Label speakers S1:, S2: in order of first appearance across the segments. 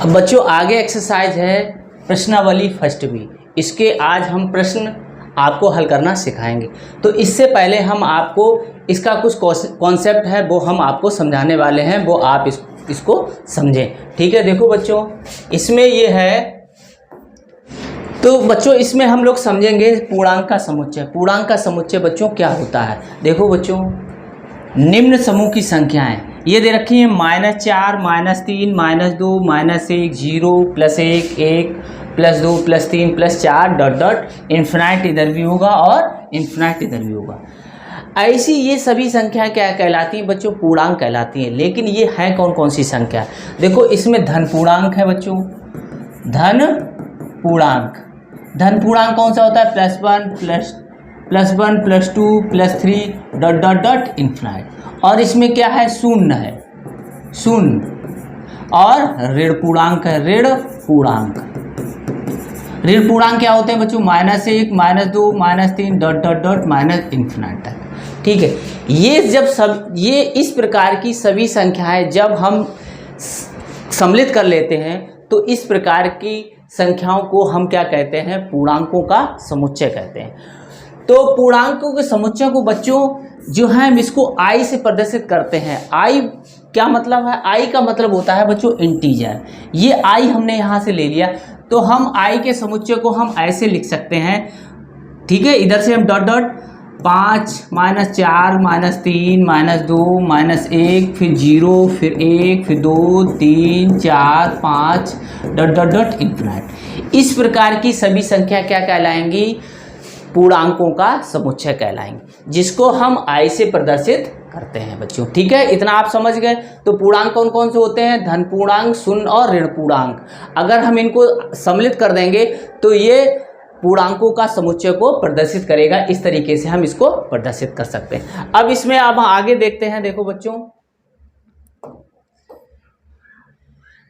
S1: अब बच्चों आगे एक्सरसाइज है प्रश्नावली फर्स्ट बी। इसके आज हम प्रश्न आपको हल करना सिखाएंगे। तो इससे पहले हम आपको इसका कुछ कॉन्सेप्ट है वो हम आपको समझाने वाले हैं, वो आप इसको समझें। ठीक है, देखो बच्चों इसमें ये है, तो बच्चों इसमें हम लोग समझेंगे पूर्णांक का समुच्चय। पूर्णांक का समुच्चय बच्चों क्या होता है? देखो बच्चों, निम्न समूह की संख्याएं ये दे रखी हैं -4, -3, -2, -1, 0, +1, 1, +2, +3, +4 डॉट डॉट इन्फिनाइट इधर भी होगा और इन्फिनाइट इधर भी होगा। ऐसी ये सभी संख्याएं क्या कहलाती हैं बच्चों? पूर्णांक कहलाती हैं। लेकिन ये है कौन कौन सी संख्या? देखो इसमें धन पूर्णांक है बच्चों, धन पूर्णांक। धन पूर्णांक कौन सा होता है? +1, +2, +3 डॉट डॉट डॉट इन्फिनाइट। और इसमें क्या है? शून्य है, शून्य। और ऋण पूर्णांक है, ऋण पूर्णांक। ऋण पूर्णांक क्या होते हैं बच्चों? -1, -2, -3 dot dot dot minus infinite तक। ठीक है, ये इस प्रकार की सभी संख्याएं जब हम सम्मिलित कर लेते हैं तो इस प्रकार की संख्याओं को हम क्या कहते हैं? पूर्णांकों का समुच्चय कहते हैं। तो पूर्णांकों के समुच्चय को बच्चों जो है हम इसको i से प्रदर्शित करते हैं। i क्या मतलब है? i का मतलब होता है बच्चों इंटीजर। ये i हमने यहाँ से ले लिया, तो हम i के समुच्चय को हम ऐसे लिख सकते हैं। ठीक है, इधर से हम डॉट डॉट 5, -4, -3, -2, -1, फिर 0, फिर 1, फिर 2, 3, 4, 5 डॉट डॉट डॉट इन्फिनाइट। इस प्रकार की सभी संख्या क्या कहलाएंगी? पूर्णांकों का समुच्चय कहलाएंगे, जिसको हम i से प्रदर्शित करते हैं बच्चों। ठीक है, इतना आप समझ गए। तो पूर्णांक कौन कौन से होते हैं? धन पूर्णांक, शून्य और ऋण पूर्णांक। अगर हम इनको सम्मिलित कर देंगे तो ये पूर्णांकों का समुच्चय को प्रदर्शित करेगा। इस तरीके से हम इसको प्रदर्शित कर सकते हैं। अब इसमें अब आगे देखते हैं। देखो बच्चों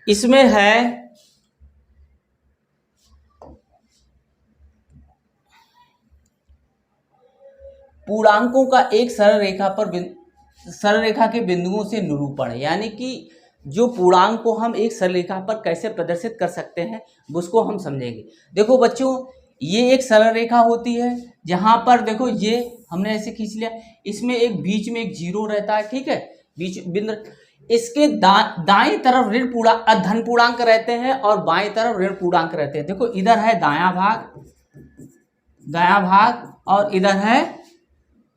S1: इसमें है पूर्णांकों का एक सरल रेखा के बिंदुओं से निरूपण, यानी कि जो पूर्णांक को हम एक सरल रेखा पर कैसे प्रदर्शित कर सकते हैं उसको हम समझेंगे। देखो बच्चों, ये एक सरल रेखा होती है जहां पर देखो ये हमने ऐसे खींच लिया, इसमें एक बीच में एक 0 रहता है। ठीक है, बीच बिंदु, इसके दाएं तरफ धन पूर्णांक रहते हैं और बाएं तरफ ऋण पूर्णांक रहते हैं। देखो इधर है दायां भाग और इधर है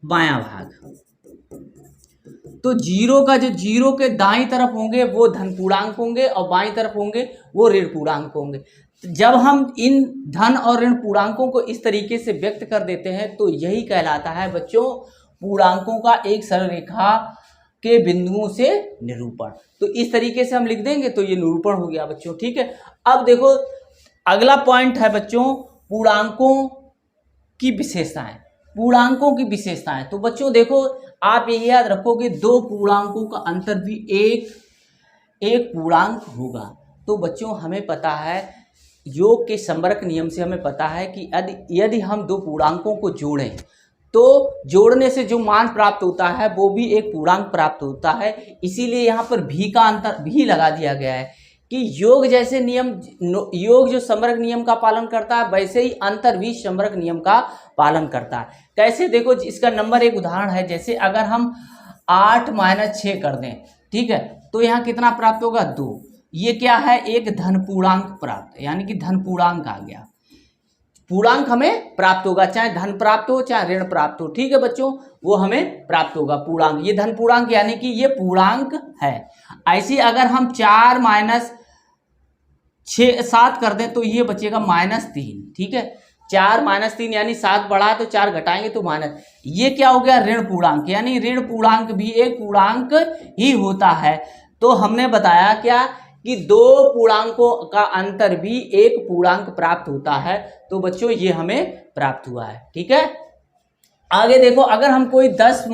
S1: बायां भाग। तो 0 के दाईं तरफ होंगे वो धन पूर्णांक होंगे और बाईं तरफ होंगे वो ऋण पूर्णांक होंगे। जब हम इन धन और ऋण पूर्णांकों को इस तरीके से व्यक्त कर देते हैं तो यही कहलाता है बच्चों पूर्णांकों का एक सरल रेखा के बिंदुओं से निरूपण। तो इस तरीके से हम लिख देंगे तो ये निरूपण हो गया बच्चों। ठीक है, अब देखो अगला पॉइंट है बच्चों पूर्णांकों की विशेषताएं। पूर्णांकों की विशेषताएं, तो बच्चों देखो आप यही याद रखोगे दो पूर्णांकों का अंतर भी एक पूर्णांक होगा। तो बच्चों हमें पता है योग के संवर्ग नियम से हमें पता है कि यदि हम दो पूर्णांकों को जोड़ें तो जोड़ने से जो मान प्राप्त होता है वो भी एक पूर्णांक प्राप्त होता है। इसीलिए यहाँ पर भी का अंतर भी लगा दिया गया है कि योग जैसे नियम, योग जो संवर्ग नियम का पालन करता है वैसे ही अंतर भी संवर्ग नियम का पालन करता है। कैसे? देखो इसका नंबर एक उदाहरण है, जैसे अगर हम 8 - 6 कर दें, ठीक है, तो यहाँ कितना प्राप्त होगा? 2। ये क्या है? एक धन पूर्णांक प्राप्त, यानी कि धन पूर्णांक आ गया। पूर्णांक हमें प्राप्त होगा, चाहे धन प्राप्त हो चाहे ऋण प्राप्त हो। ठीक है बच्चों, वो हमें प्राप्त होगा पूर्णांक। ये धन पूर्णांक यानी कि ये पूर्णांक है। ऐसे अगर हम 4 - 7 कर दें तो ये बचेगा -3। ठीक है, 4 - 3 यानी 7 बढ़ा तो 4 घटाएंगे तो माइनस। ये क्या हो गया? ऋण पूर्णांक, यानी ऋण पूर्णांक भी एक पूर्णांक ही होता है। तो हमने बताया क्या कि दो पूर्णांकों का अंतर भी एक पूर्णांक प्राप्त होता है। तो बच्चों ये हमें प्राप्त हुआ है। ठीक है, आगे देखो अगर हम कोई 10 -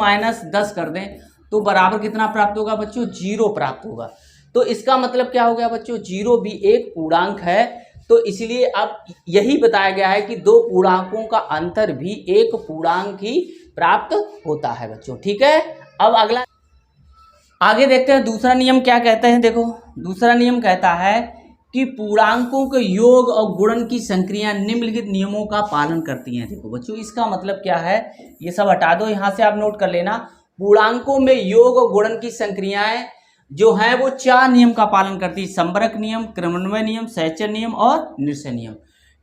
S1: 10 कर दें तो बराबर कितना प्राप्त होगा बच्चों? 0 प्राप्त होगा। तो इसका मतलब क्या हो गया बच्चों? 0 भी एक पूर्णांक है। तो इसलिए अब यही बताया गया है कि दो पूर्णांकों का अंतर भी एक पूर्णांक ही प्राप्त होता है बच्चों। ठीक है, अब अगला आगे देखते हैं दूसरा नियम क्या कहते हैं। देखो दूसरा नियम कहता है कि पूर्णांकों के योग और गुणन की संक्रियाएं निम्नलिखित नियमों का पालन करती हैं। देखो बच्चों, इसका मतलब क्या है, ये सब हटा दो, यहाँ से आप नोट कर लेना। पूर्णांकों में योग और गुणन की संक्रियाएं जो है वो 4 नियम का पालन करती है। संबरक नियम, क्रमन्वय नियम, सहचर नियम और निरसन नियम।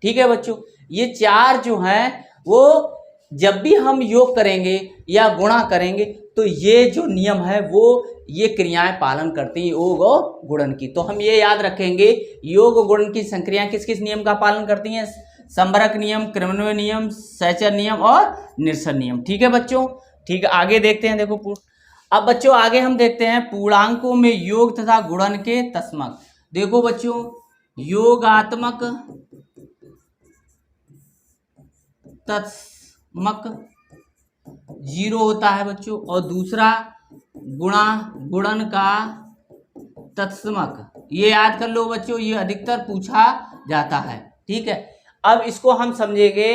S1: ठीक है बच्चों, ये 4 जो है वो जब भी हम योग करेंगे या गुणा करेंगे तो ये जो नियम है वो ये क्रियाएं पालन करती हैं, योग और गुणन की। तो हम ये याद रखेंगे, योग और गुणन की संक्रियाएं किस किस नियम का पालन करती हैं? संबरक नियम, क्रमन्वय नियम, सहचर नियम और निरसन नियम। ठीक है बच्चों, ठीक है, आगे देखते हैं। देखो अब बच्चों आगे हम देखते हैं पूर्णांकों में योग तथा गुणन के तस्मक। देखो बच्चों, योगात्मक तस्मक 0 होता है बच्चों, और दूसरा गुणन का तत्समक, ये याद कर लो बच्चों, ये अधिकतर पूछा जाता है। ठीक है, अब इसको हम समझेंगे,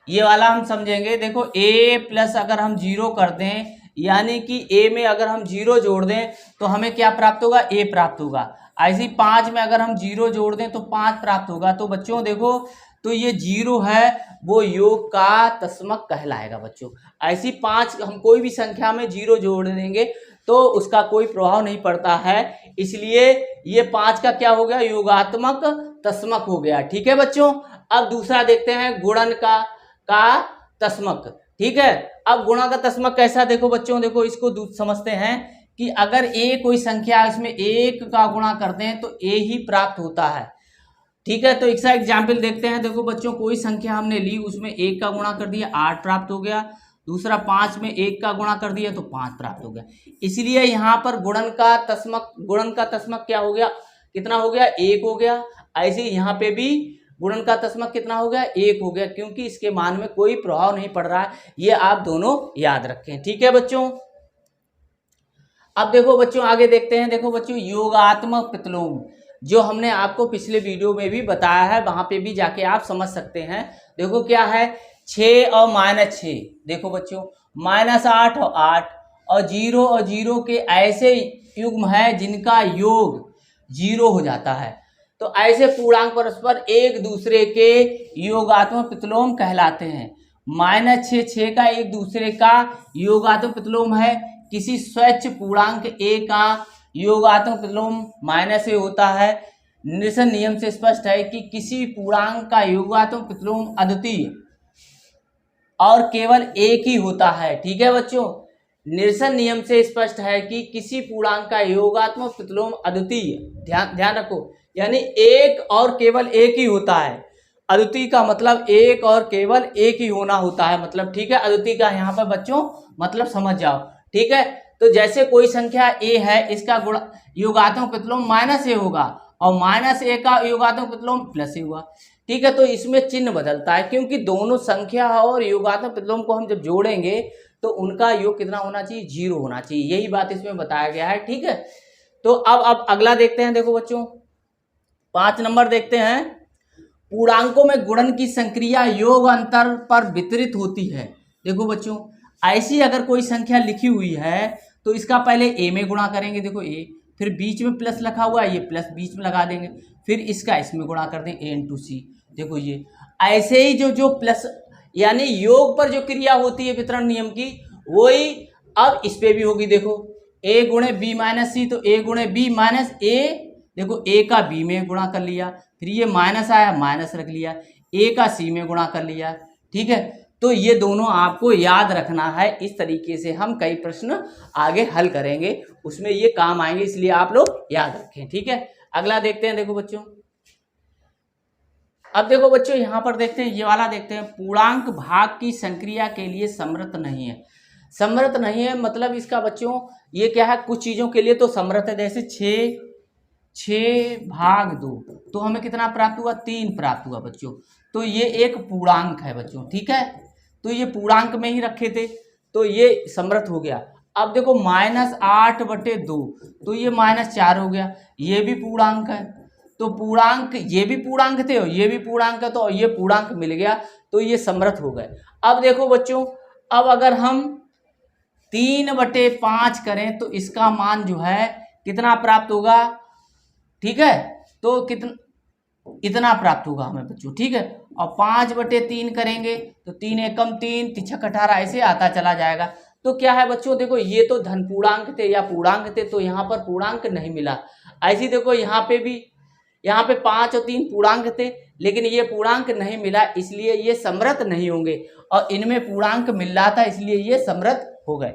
S1: ये वाला हम समझेंगे। देखो a प्लस अगर हम 0 कर दें, यानी कि a में अगर हम 0 जोड़ दें तो हमें क्या प्राप्त होगा? a प्राप्त होगा। ऐसे 5 में अगर हम 0 जोड़ दें तो 5 प्राप्त होगा। तो बच्चों देखो, तो ये 0 है वो योग का तस्मक कहलाएगा बच्चों। ऐसी 5 हम कोई भी संख्या में 0 जोड़ देंगे तो उसका कोई प्रभाव नहीं पड़ता है, इसलिए ये 5 का क्या हो गया? योगात्मक तस्मक हो गया। ठीक है बच्चों, अब दूसरा देखते हैं गुणन का तस्मक। ठीक है, अब गुणा का तस्मक कैसा? देखो बच्चों, देखो इसको समझते हैं कि अगर a कोई संख्या है उसमें 1 का गुणा करते हैं तो a ही प्राप्त होता है। ठीक है, तो एक सा एग्जाम्पल देखते हैं। देखो बच्चों, कोई संख्या हमने ली, उसमें 1 का गुणा कर दिया 8 प्राप्त हो गया। दूसरा 5 में 1 का गुणा कर दिया तो 5 प्राप्त हो गया। इसलिए यहाँ पर गुणन का तस्मक क्या हो गया? कितना हो गया? 1 हो गया। ऐसे यहाँ पे भी गुणन का तस्मक कितना हो गया? 1 हो गया, क्योंकि इसके मान में कोई प्रभाव नहीं पड़ रहा है। ये आप दोनों याद रखें। ठीक है बच्चों, अब देखो बच्चों आगे देखते हैं। देखो बच्चों, योगात्मक प्रतिलोम जो हमने आपको पिछले वीडियो में भी बताया है, वहां पे भी जाके आप समझ सकते हैं। देखो क्या है, 6 और -6। देखो बच्चों, -8 और 8 और 0 और 0 के ऐसे युग्म है जिनका योग 0 हो जाता है। तो ऐसे पूर्णांक परस्पर एक दूसरे के योगात्मक प्रतिलोम कहलाते हैं। -6 का एक दूसरे का योगात्मक प्रतिलोम है। किसी स्वच्छ पूर्णांक a का योगात्मक प्रतिलोम -a होता है। निरसन नियम से स्पष्ट है कि किसी पूर्णांक का योगात्मक प्रतिलोम अद्वितीय और केवल एक ही होता है। ठीक है बच्चों, निरसन नियम से स्पष्ट है कि किसी पूर्णांक का योगात्मक प्रतिलोम अद्वितीय, ध्यान रखो, यानी एक और केवल एक ही होता है। अद्वितीय का मतलब एक और केवल एक ही होना होता है, मतलब। ठीक है, अद्वितीय का यहाँ पर बच्चों मतलब समझ जाओ। ठीक है, तो जैसे कोई संख्या a है, इसका योगात्मक प्रतिलोम -a होगा और -a का योगात्मक प्रतिलोम +a होगा। ठीक है, तो इसमें चिन्ह बदलता है, क्योंकि दोनों संख्या और योगात्मक प्रतिलोम को हम जब जोड़ेंगे तो उनका योग कितना होना चाहिए? 0 होना चाहिए। यही बात इसमें बताया गया है। ठीक है, तो अब अगला देखते हैं। देखो बच्चों, 5 नंबर देखते हैं। पूर्णांकों में गुणन की संक्रिया योग अंतर पर वितरित होती है। देखो बच्चों, ऐसी अगर कोई संख्या लिखी हुई है तो इसका पहले a में गुणा करेंगे। देखो a, फिर बीच में प्लस लिखा हुआ है, ये प्लस बीच में लगा देंगे, फिर इसका इसमें गुणा कर दें a × c। देखो ये ऐसे ही जो प्लस यानी योग पर जो क्रिया होती है वितरण नियम की, वही अब इस पे भी होगी। देखो a × b - c, तो a × b - a, देखो a का b में गुणा कर लिया, फिर ये माइनस आया, माइनस रख लिया, a का c में गुणा कर लिया। ठीक है, तो ये दोनों आपको याद रखना है। इस तरीके से हम कई प्रश्न आगे हल करेंगे, उसमें ये काम आएंगे, इसलिए आप लोग याद रखें। ठीक है, अगला देखते हैं। देखो बच्चों, अब देखो बच्चों यहाँ पर देखते हैं, ये वाला देखते हैं। पूर्णांक भाग की संक्रिया के लिए समर्थ नहीं है। समर्थ नहीं है मतलब इसका बच्चों ये क्या है, कुछ चीज़ों के लिए तो समर्थ है। जैसे 6/2, तो हमें कितना प्राप्त हुआ? 3 प्राप्त हुआ बच्चों। तो ये एक पूर्णांक है बच्चों। ठीक है, तो ये पूर्णांक में ही रखे थे, तो ये समर्थ हो गया। अब देखो -8/2, तो ये -4 हो गया, ये भी पूर्णांक है। तो पूर्णांक, ये भी पूर्णांक थे और ये भी पूर्णांक है, तो ये पूर्णांक मिल गया, तो ये समर्थ हो गए। अब देखो बच्चों, अब अगर हम 3/5 करें तो इसका मान जो है कितना प्राप्त होगा? ठीक है, तो कितना इतना प्राप्त होगा हमें बच्चों, ठीक है। और 5/3 करेंगे तो 3 एकम 3, 3 छक 18 ऐसे आता चला जाएगा। तो क्या है बच्चों, देखो ये तो धन पूर्णांक थे या पूर्णांक थे, तो यहाँ पर पूर्णांक नहीं मिला। ऐसे देखो यहाँ पे भी, यहाँ पे 5 और 3 पूर्णांक थे, लेकिन ये पूर्णांक नहीं मिला, इसलिए ये समृद्ध नहीं होंगे। और इनमें पूर्णांक मिल रहा था, इसलिए ये समृद्ध हो गए।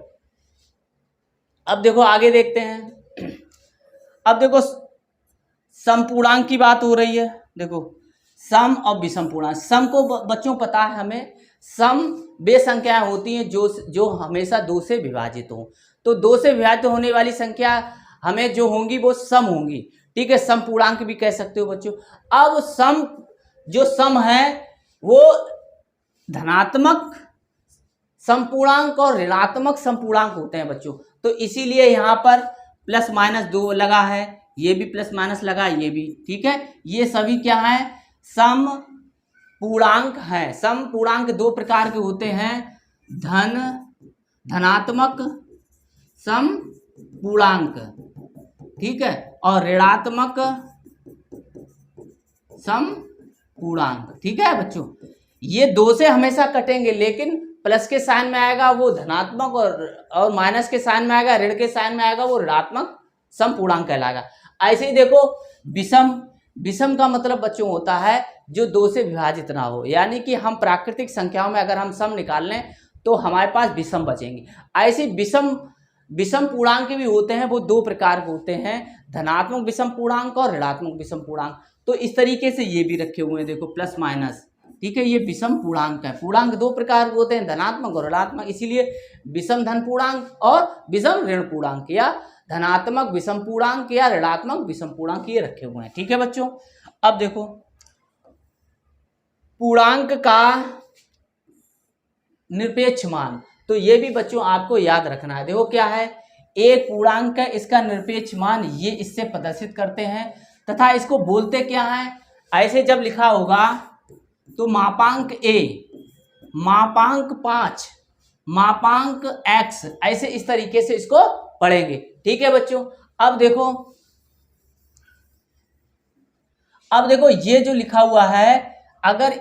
S1: अब देखो आगे देखते हैं। अब देखो सम पूर्णांक की बात हो रही है। देखो सम और विषम पूर्णांक। सम को बच्चों पता है हमें, सम वे संख्याएं होती हैं जो हमेशा 2 से विभाजित हो। तो 2 से विभाजित होने वाली संख्या हमें जो होंगी वो सम होंगी, ठीक है। सम पूर्णांक भी कह सकते हो बच्चों। अब सम जो सम है वो धनात्मक समपूर्णांक और ऋणात्मक समपूर्णांक होते हैं बच्चों। तो इसीलिए यहाँ पर ±2 लगा है, ये भी ± लगा, ये भी, ठीक है। ये सभी क्या है, सम पूर्णांक है। सम पूर्णांक 2 प्रकार के होते हैं, धनात्मक सम पूर्णांक, ठीक है, और ऋणात्मक सम पूर्णांक, ठीक है बच्चों। ये 2 से हमेशा कटेंगे, लेकिन प्लस के साइन में आएगा वो धनात्मक, और माइनस के साइन में आएगा, ऋण के साइन में आएगा वो ऋणात्मक सम पूर्णांक कहलाएगा। ऐसे ही देखो विषम का मतलब बच्चों होता है जो 2 से विभाजित ना हो, यानी कि हम प्राकृतिक संख्याओं में अगर हम सम निकाल लें तो हमारे पास विषम बचेंगे। ऐसे विषम पूर्णांक भी होते हैं, वो 2 प्रकार के होते हैं, धनात्मक विषम पूर्णांक और ऋणात्मक विषम पूर्णांक। तो इस तरीके से ये भी रखे हुए हैं, देखो प्लस माइनस, ठीक है। ये विषम पूर्णांक है। पूर्णांक 2 प्रकार के होते हैं, धनात्मक और ऋणात्मक, इसीलिए विषम धन पूर्णांक और विषम ऋण पूर्णांक, या धनात्मक विषम पूर्णांक या ऋणात्मक विषम पूर्णांक, ये रखे हुए हैं, ठीक है बच्चों। अब देखो पूर्णांक का निरपेक्ष मान, तो ये भी बच्चों आपको याद रखना है। देखो क्या है, एक पूर्णांक है, इसका निरपेक्ष मान ये इससे प्रदर्शित करते हैं, तथा इसको बोलते क्या है। ऐसे जब लिखा होगा तो मापांक a, मापांक 5, मापांक x, ऐसे इस तरीके से इसको पढ़ेंगे, ठीक है बच्चों। अब देखो ये जो लिखा हुआ है, अगर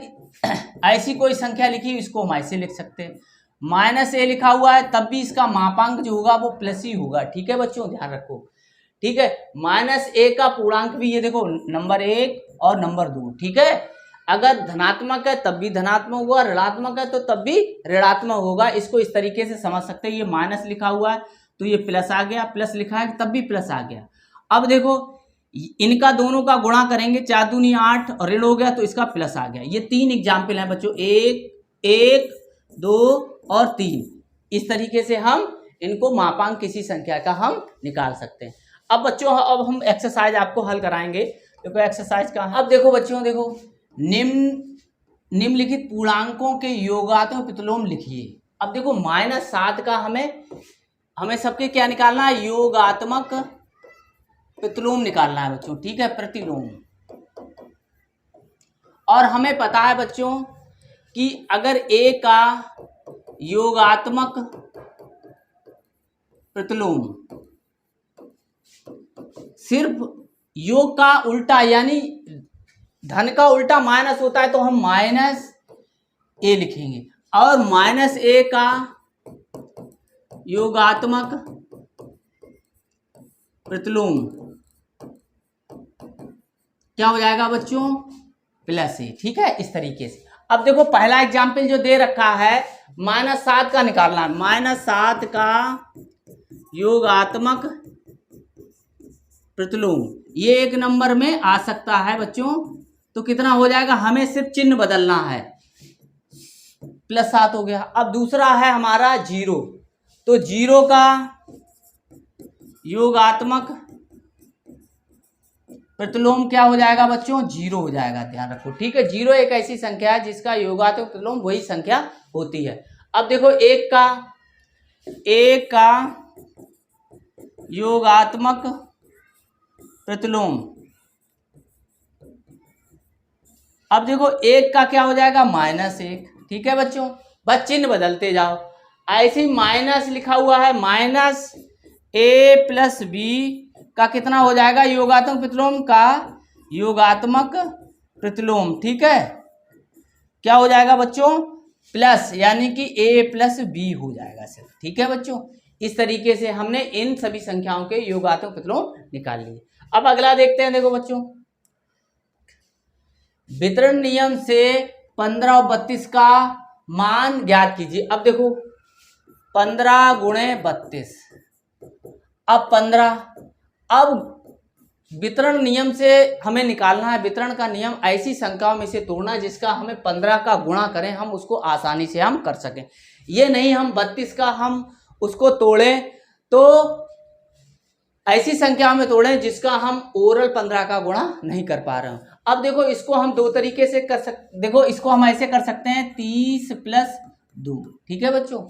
S1: ऐसी कोई संख्या लिखी इसको हम ऐसे लिख सकते हैं, -a लिखा हुआ है तब भी इसका मापांक जो होगा वो प्लस ही होगा, ठीक है बच्चों, ध्यान रखो, ठीक है। -a का पूर्णांक भी ये देखो नंबर 1 और नंबर 2, ठीक है। अगर धनात्मक है तब भी धनात्मक होगा, ऋणात्मक है तो तब भी ऋणात्मक होगा। इसको इस तरीके से समझ सकते हैं, ये माइनस लिखा हुआ है तो ये प्लस आ गया, प्लस लिखा है तब भी प्लस आ गया। अब देखो इनका दोनों का गुणा करेंगे, 4 दूनी 8 और ऋण हो गया तो इसका प्लस आ गया। ये 3 एग्जाम्पल हैं बच्चों, 1, 2 और 3। इस तरीके से हम इनको मापांक किसी संख्या का हम निकाल सकते हैं। अब बच्चों अब हम एक्सरसाइज आपको हल कराएंगे। देखो एक्सरसाइज का, अब देखो बच्चों, देखो निम्नलिखित पूर्णांकों के योगात्मक प्रतिलोम लिखिए। अब देखो -7 का हमें सबके क्या निकालना है, योगात्मक प्रतिलोम निकालना है बच्चों, ठीक है, प्रतिलोम। और हमें पता है बच्चों कि अगर a का योगात्मक प्रतिलोम सिर्फ योग का उल्टा यानी धन का उल्टा माइनस होता है तो हम -a लिखेंगे, और -a का योगात्मक प्रतिलोम क्या हो जाएगा बच्चों, +a, ठीक है, इस तरीके से। अब देखो पहला एग्जाम्पल जो दे रखा है, -7 का निकालना है, -7 का योगात्मक प्रतिलोम, ये 1 नंबर में आ सकता है बच्चों। तो कितना हो जाएगा, हमें सिर्फ चिन्ह बदलना है, +7 हो गया। अब दूसरा है हमारा 0, तो 0 का योगात्मक प्रतिलोम क्या हो जाएगा बच्चों, 0 हो जाएगा, ध्यान रखो, ठीक है। 0 एक ऐसी संख्या है जिसका योगात्मक प्रतिलोम वही संख्या होती है। अब देखो 1 का योगात्मक प्रतिलोम, अब देखो 1 का क्या हो जाएगा, -1, ठीक है बच्चों, बस चिन्ह बदलते जाओ। ऐसे ही माइनस लिखा हुआ है, -a + b का कितना हो जाएगा, योगात्मक प्रतिलोम का योगात्मक प्रतिलोम, ठीक है, क्या हो जाएगा बच्चों, प्लस, यानी कि a प्लस बी हो जाएगा सिर्फ, ठीक है बच्चों। इस तरीके से हमने इन सभी संख्याओं के योगात्मक प्रतिलोम निकाल लिए। अब अगला देखते हैं, देखो बच्चों, वितरण नियम से 15 और 32 का मान ज्ञात कीजिए। अब देखो 15 गुणे 32, अब 15, अब वितरण नियम से हमें निकालना है, वितरण का नियम ऐसी संख्याओं में से तोड़ना जिसका हमें 15 का गुणा करें हम उसको आसानी से हम कर सकें। ये नहीं हम 32 का हम उसको तोड़ें तो ऐसी संख्या में तोड़ें जिसका हम ओरल 15 का गुणा नहीं कर पा रहे हैं। अब देखो इसको हम दो तरीके से कर सकते, देखो इसको हम ऐसे कर सकते हैं 30 प्लस 2, ठीक है बच्चों।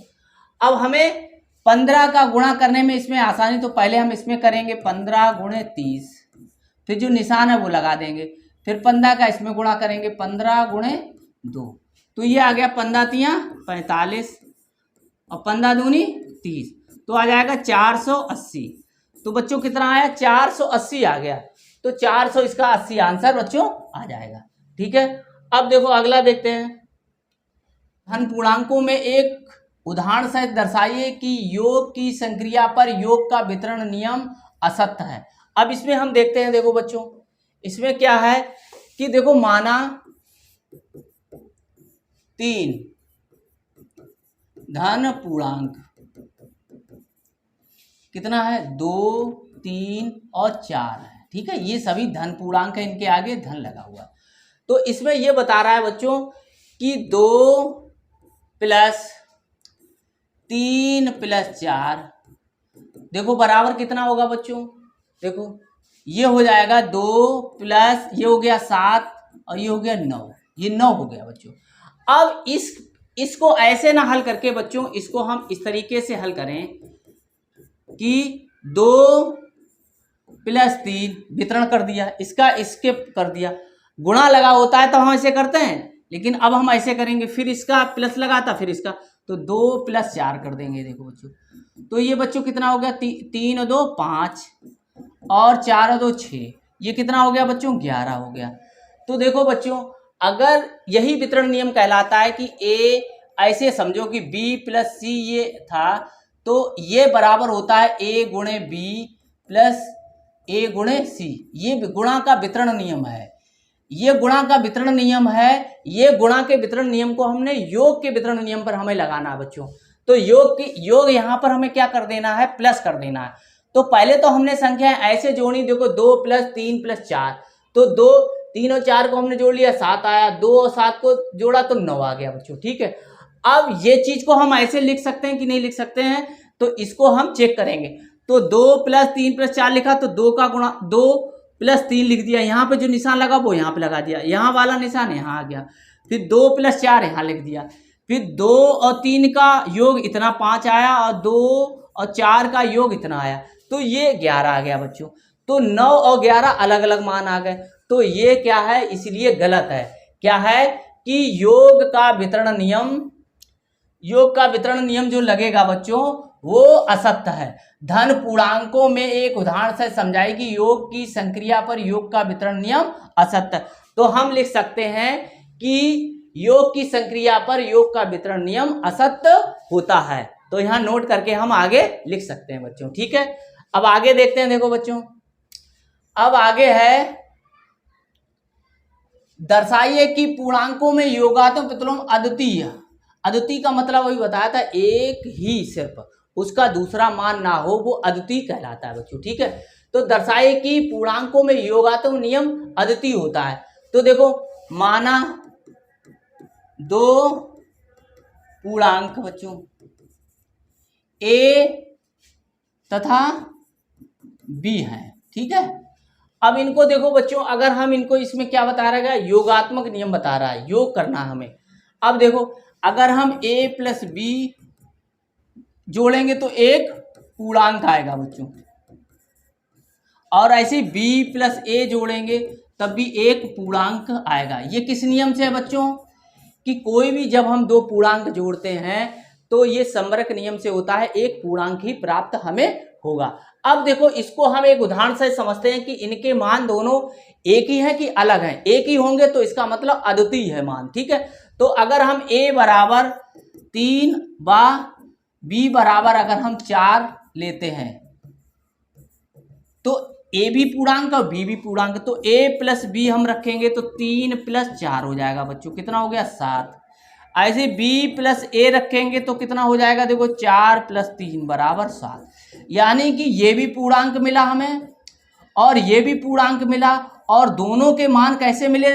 S1: अब हमें 15 का गुणा करने में इसमें आसानी, तो पहले हम इसमें करेंगे 15 गुणे 30, फिर जो निशान है वो लगा देंगे, फिर 15 का इसमें गुणा करेंगे 15 गुणे 2, तो ये आ गया 15 तियां 45 और 15 दूनी 30, तो आ जाएगा 480। तो बच्चों कितना आया, 480 आ गया, तो 400 इसका 80 आंसर बच्चों आ जाएगा, ठीक है। अब देखो अगला देखते हैं, धन पूर्णांकों में एक उदाहरण सहित दर्शाइए कि योग की संक्रिया पर योग का वितरण नियम असत्य है। अब इसमें हम देखते हैं, देखो बच्चों इसमें क्या है कि देखो माना 3 धन पूर्णांक कितना है, 2, 3 और 4 है, ठीक है, ये सभी धन पूर्णांक है, इनके आगे धन लगा हुआ। तो इसमें ये बता रहा है बच्चों कि 2 प्लस 3 प्लस 4 देखो बराबर कितना होगा बच्चों, देखो ये हो जाएगा 2 प्लस ये हो गया 7 और ये हो गया 9, ये 9 हो गया बच्चों। अब इसको ऐसे ना हल करके बच्चों, इसको हम इस तरीके से हल करें कि 2 प्लस 3 वितरण कर दिया, इसका इसके कर दिया, गुणा लगा होता है तो हम ऐसे करते हैं, लेकिन अब हम ऐसे करेंगे, फिर इसका प्लस लगाता फिर इसका, तो 2 प्लस 4 कर देंगे। देखो बच्चों, तो ये बच्चों कितना हो गया, 3 और 2 5 और 4 और 2 6, ये कितना हो गया बच्चों, 11 हो गया। तो देखो बच्चों, अगर यही वितरण नियम कहलाता है कि ए, ऐसे समझो कि बी प्लस सी ये था, तो ये बराबर होता है ए गुणे बी प्लस ए गुणे सी, ये गुणा का वितरण नियम है, ये गुणा का वितरण नियम है। ये गुणा के वितरण नियम को हमने योग के वितरण नियम पर हमें लगाना है बच्चों। तो योग यहाँ पर हमें क्या कर देना है, प्लस कर देना है। तो पहले तो हमने संख्या ऐसे जोड़ी, देखो 2 प्लस 3 प्लस 4, तो 2 3 और 4 को हमने जोड़ लिया 7 आया, 2 और 7 को जोड़ा तो 9 आ गया बच्चों, ठीक है। अब ये चीज को हम ऐसे लिख सकते हैं कि नहीं लिख सकते हैं, तो इसको हम चेक करेंगे। तो 2 प्लस 3 प्लस 4 लिखा, तो 2 का गुणा 2 प्लस 3 लिख दिया, यहाँ पे जो निशान लगा वो यहाँ पे लगा दिया, यहाँ वाला निशान यहाँ आ गया, फिर 2 प्लस 4 यहाँ लिख दिया, फिर 2 और 3 का योग इतना 5 आया और 2 और 4 का योग इतना आया, तो ये 11 आ गया बच्चों। तो 9 और 11 अलग अलग मान आ गए, तो ये क्या है, इसलिए गलत है। क्या है कि योग का वितरण नियम जो लगेगा बच्चों वो असत्य है। धन पूर्णांकों में एक उदाहरण से समझाई कि योग की संक्रिया पर योग का वितरण नियम असत्य। तो हम लिख सकते हैं कि योग की संक्रिया पर योग का वितरण नियम असत्य होता है। तो यहाँ नोट करके हम आगे लिख सकते हैं बच्चों, ठीक है। अब आगे देखते हैं, देखो बच्चों अब आगे है, दर्शाइए कि पूर्णांकों में योगात्मक प्रतिलोम अद्वितीय। अद्वितीय का मतलब वही बताया था, एक ही सिर्फ उसका दूसरा मान ना हो, वो अद्वितीय कहलाता है बच्चों, ठीक है। तो दर्शाइए कि पूर्णांकों में योगात्मक नियम अद्वितीय होता है। तो देखो माना 2 पूर्णांक बच्चों ए तथा बी हैं, ठीक है। अब इनको देखो बच्चों, अगर हम इनको इसमें क्या बता रहा है, योगात्मक नियम बता रहा है, योग करना हमें। अब देखो अगर हम a प्लस बी जोड़ेंगे तो एक पूर्णांक आएगा बच्चों, और ऐसे b प्लस a जोड़ेंगे तब भी एक पूर्णांक आएगा। ये किस नियम से है बच्चों, कि कोई भी जब हम दो पूर्णांक जोड़ते हैं तो ये संवर्ग नियम से होता है, एक पूर्णांक ही प्राप्त हमें होगा। अब देखो इसको हम एक उदाहरण से समझते हैं कि इनके मान दोनों एक ही हैं कि अलग हैं। एक ही होंगे तो इसका मतलब अद्वितीय है मान, ठीक है। तो अगर हम a बराबर 3 व b बराबर अगर हम 4 लेते हैं तो a भी पूर्णांक और b भी पूर्णांक, तो a प्लस b हम रखेंगे तो 3 प्लस 4 हो जाएगा बच्चों, कितना हो गया 7। ऐसे b प्लस a रखेंगे तो कितना हो जाएगा, देखो 4 प्लस 3 बराबर 7। यानी कि ये भी पूर्णांक मिला हमें और ये भी पूर्णांक मिला, और दोनों के मान कैसे मिले,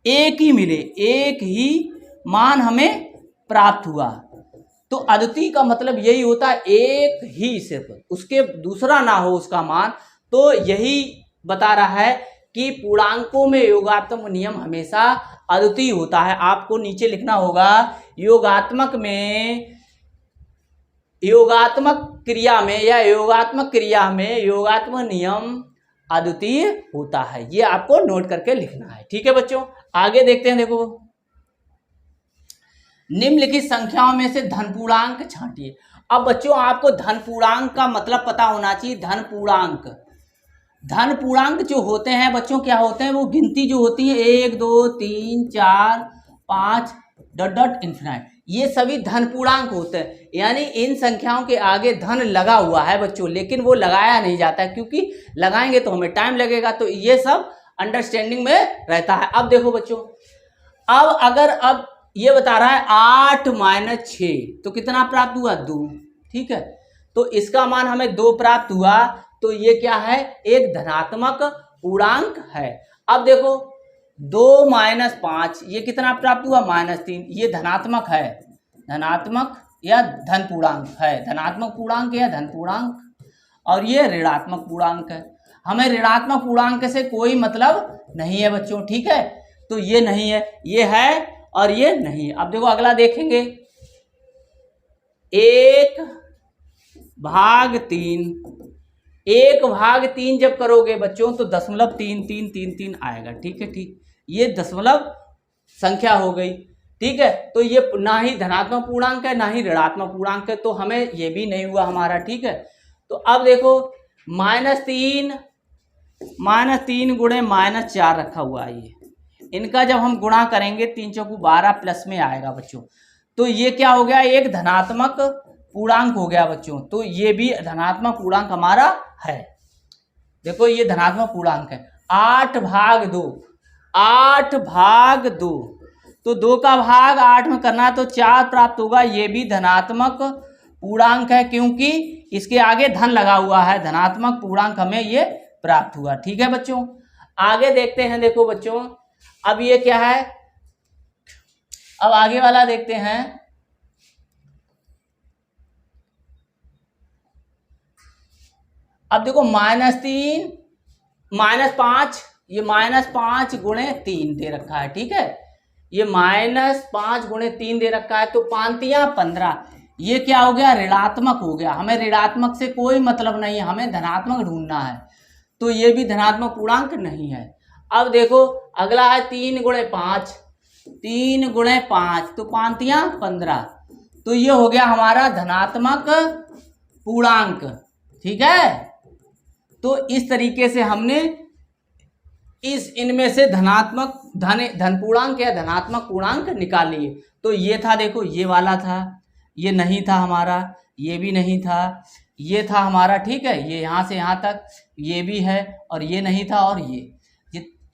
S1: एक ही मिले, एक ही मान हमें प्राप्त हुआ। तो अद्वितीय का मतलब यही होता है, एक ही सिर्फ, उसके दूसरा ना हो उसका मान। तो यही बता रहा है कि पूर्णांकों में योगात्मक नियम हमेशा अद्वितीय होता है। आपको नीचे लिखना होगा योगात्मक क्रिया में या योगात्मक क्रिया में योगात्मक नियम अद्वितीय होता है। ये आपको नोट करके लिखना है, ठीक है बच्चों। आगे देखते हैं, देखो निम्नलिखित संख्याओं में से धन पूर्णांक छांटिए। अब बच्चों आपको धन पूर्णांक का मतलब पता होना चाहिए। धन पूर्णांक जो होते हैं बच्चों क्या होते हैं, वो गिनती जो होती है 1 2 3 4 5 डॉट डॉट इन्फिनाइट, ये सभी धन पूर्णांक होते हैं। यानी इन संख्याओं के आगे धन लगा हुआ है बच्चों, लेकिन वो लगाया नहीं जाता है क्योंकि लगाएंगे तो हमें टाइम लगेगा। तो ये सब अंडरस्टैंडिंग में रहता है। अब देखो बच्चों, अब ये बता रहा है 8 माइनस 6 तो कितना प्राप्त हुआ, 2, ठीक है। तो इसका मान हमें 2 प्राप्त हुआ, तो ये क्या है, एक धनात्मक पूर्णांक है। अब देखो 2 माइनस 5 ये कितना प्राप्त हुआ, -3, ये धनात्मक है, धनात्मक या धन पूर्णांक है, धनात्मक पूर्णांक या धन पूर्णांक, और ये ऋणात्मक पूर्णांक है। हमें ऋणात्मक पूर्णांक से कोई मतलब नहीं है बच्चों, ठीक है। तो ये नहीं है, ये है और ये नहीं। अब देखो अगला देखेंगे, 1/3 जब करोगे बच्चों तो 0.3333 आएगा, ठीक है, ठीक। ये दशमलव संख्या हो गई, ठीक है। तो ये ना ही धनात्मक पूर्णांक है ना ही ऋणात्मक पूर्णांक है, तो हमें ये भी नहीं हुआ हमारा, ठीक है। तो अब देखो -3 गुणे -4 रखा हुआ है, ये इनका जब हम गुणा करेंगे 3 चौकू 12 प्लस में आएगा बच्चों। तो ये क्या हो गया, एक धनात्मक पूर्णांक हो गया बच्चों। तो ये भी धनात्मक पूर्णांक हमारा है। देखो ये धनात्मक पूर्णांक है। 8/2 तो 2 का भाग 8 में करना तो 4 प्राप्त होगा। ये भी धनात्मक पूर्णांक है क्योंकि इसके आगे धन लगा हुआ है, धनात्मक पूर्णांक हमें ये प्राप्त हुआ, ठीक है बच्चों। आगे देखते हैं, देखो बच्चों अब ये क्या है, अब आगे वाला देखते हैं। अब देखो -3 -5, ये -5 गुणे 3 दे रखा है, ठीक है। ये -5 गुणे 3 दे रखा है, तो 5 15, ये क्या हो गया, ऋणात्मक हो गया। हमें ऋणात्मक से कोई मतलब नहीं है, हमें धनात्मक ढूंढना है, तो ये भी धनात्मक पूर्णांक नहीं है। अब देखो अगला है 3 गुणे 5 तो 5 15, तो ये हो गया हमारा धनात्मक पूर्णांक, ठीक है। तो इस तरीके से हमने इनमें से धन पूर्णांक या धनात्मक पूर्णांक निकाल लिए। तो ये था, देखो ये वाला था, ये नहीं था हमारा, ये भी नहीं था, ये था हमारा, ठीक है। ये यहाँ से यहाँ तक ये भी है, और ये नहीं था, और ये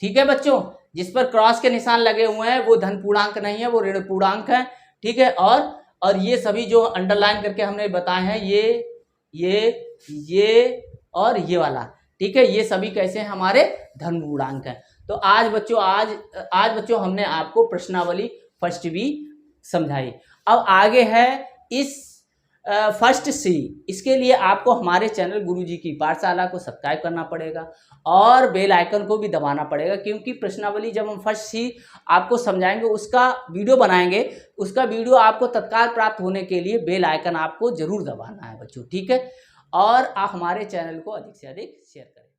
S1: ठीक है बच्चों। जिस पर क्रॉस के निशान लगे हुए हैं वो धन पूर्णांक नहीं है, वो ऋण पूर्णांक है, ठीक है। और ये सभी जो अंडरलाइन करके हमने बताए हैं, ये और ये वाला, ठीक है, ये सभी कैसे हैं, हमारे धन पूर्णांक है। तो आज बच्चों हमने आपको प्रश्नावली फर्स्ट बी समझाई। अब आगे है इस फर्स्ट सी। इसके लिए आपको हमारे चैनल गुरुजी की पाठशाला को सब्सक्राइब करना पड़ेगा और बेल आइकन को भी दबाना पड़ेगा, क्योंकि प्रश्नावली जब हम फर्स्ट सी आपको समझाएंगे, उसका वीडियो बनाएंगे, उसका वीडियो आपको तत्काल प्राप्त होने के लिए बेल आइकन आपको जरूर दबाना है बच्चों, ठीक है। और आप हमारे चैनल को अधिक से अधिक शेयर करें।